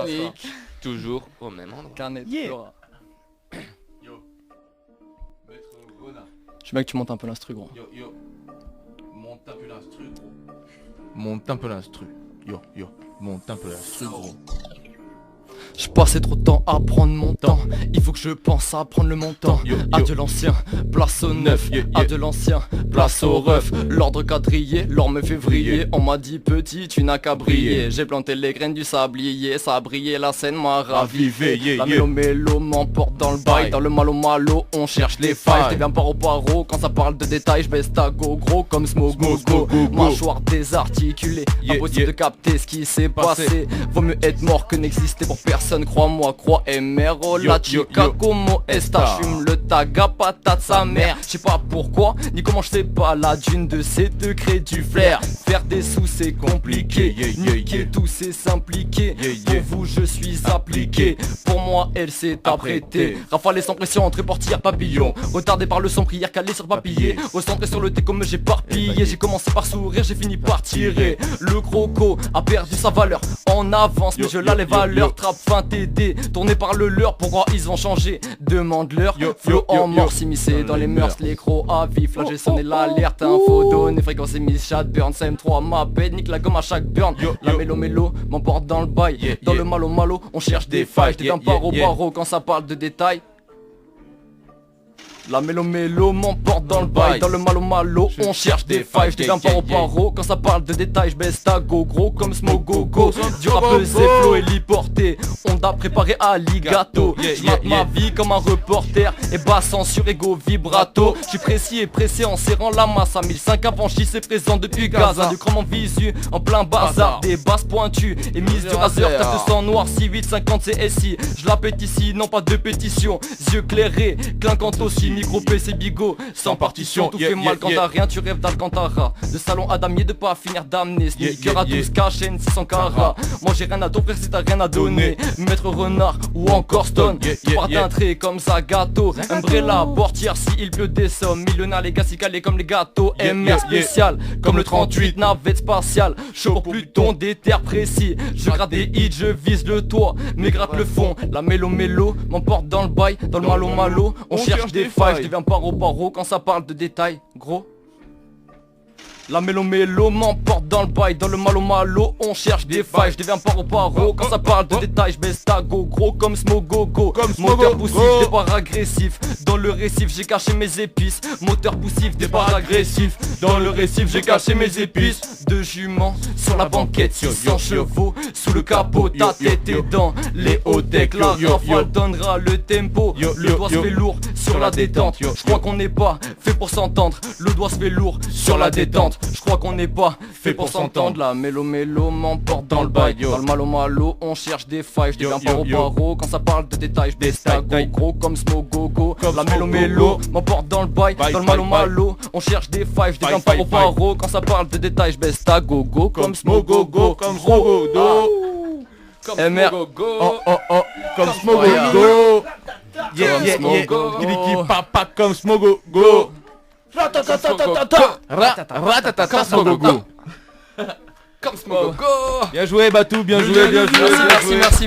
technique. Toujours au même endroit. Carnet. Yeah. Yo. Maître Renard. Je veux bien que tu montes un peu l'instru, gros. Yo. Monte un peu l'instru, gros. Monte un peu l'instru. Yo. Monte un peu l'instru, gros. Je passais trop de temps à prendre mon temps. Il faut que je pense à prendre le montant. À de l'ancien, place au neuf. À de l'ancien, place au ref. L'ordre quadrillé, l'orme février. On m'a dit petit, tu n'as qu'à briller. J'ai planté les graines du sablier. Ça a brillé, la scène m'a ravivé. La mélo m'emporte dans le bail. Dans le malo, on cherche les failles. J'étais bien par au paro, quand ça parle de détails. J'baisse ta go gros comme Smogo. Mâchoire désarticulée. Impossible de capter ce qui s'est passé. Vaut mieux être mort que n'exister pour personne. Crois-moi, crois Emero, la chica como esta. J'fume le taga patate sa mère. Je sais pas pourquoi, ni comment je sais pas la dune de ces degrés du flair. Faire des sous c'est compliqué, niquer tout c'est s'impliquer. Pour vous je suis appliqué, pour moi elle s'est apprêtée. Rafale sans pression, entrée portière papillon. Retardé par le son, prière calée sur papier. Au centre sur le thé comme j'ai parpillé. J'ai commencé par sourire, j'ai fini par tirer. Le croco a perdu sa valeur en avance, mais je la les valeurs. Trappe fin TD, tourné par le leur, pourquoi ils ont changé? Demande-leur, flow en mort, s'immiscer dans les mœurs, les crocs à vif. Là j'ai sonné l'alerte, info donné, fréquence émise, chat burn, CM3, ma bête, nique la gomme à chaque burn. La mélo m'emporte dans le bail, dans le malo, on cherche des failles. J'étais un paro quand ça parle de détails. La mélo m'emporte dans le bail. Dans le malo, on cherche des failles. J'deviens paro quand ça parle de détails. J'baisse ta go gros comme Smogo. Du rap pesé, flow héliporté. On a préparé Alligato. J'mate ma vie comme un reporter. Et bassant sur ego vibrato. J'suis précis et pressé en serrant la masse. À 1005 avant c'est présent depuis Gaza. Du cran en visu en plein bazar. Des basses pointues et mise du raser. Tape de sang noir 6850 CSI. J'l'appelle ici, non pas de pétition. Yeux clairés, clinquant aussi. Micro PC bigot, sans partition. Tout fait mal quand t'as rien, tu rêves d'Alcantara. De salon à damier, de pas finir d'amener. Sneaker à 12 chaîne 600 carats. Moi j'ai rien à t'offrir si t'as rien à donner. Maître Renard ou encore Stone. Qui part d'un trait comme ça gâteau. Umbrella, portière si il pleut des sommes. Millionnaire, les gars si calés comme les gâteaux. MR spécial, comme le 38, navette spatiale. Chaud pour Pluton, des terres précis. Je gratte des hits, je vise le toit. Mais gratte le fond, la mélo m'emporte dans le bail. Dans le malo, on cherche des failles. Je deviens paro quand ça parle de détails, gros. La mélo m'emporte dans le bail. Dans le malo, on cherche des failles. Je deviens paro quand ça parle de détails. J'baisse ta go gros comme Smogo. Moteur poussif, départ agressif. Dans le récif, j'ai caché mes épices. Moteur poussif, départ agressif. Dans le récif, j'ai caché mes épices. Deux juments sur la banquette, 600 chevaux sous le capot. Ta tête est dans les hauts decks. La rafale donnera le tempo. Le doigt se fait lourd sur la détente. Je crois qu'on n'est pas fait pour s'entendre. Le doigt se fait lourd sur la détente. Je crois qu'on n'est pas fait pour s'entendre. La mélo m'emporte dans le bail. Dans le malo, on cherche des failles. Je deviens paro quand ça parle de détails. J'baisse ta go gros comme Smogo. La mélo m'emporte dans le bail. Dans le malo, on cherche des failles. Je deviens paro quand ça parle de détails. J'baisse ta go comme Smogo. Comme Smogo. MR Comme Smogo. Kibiki papa comme Smogo. Ratatata comme Smogo. Comme Smogo. Bien joué Batou, bien joué. Merci.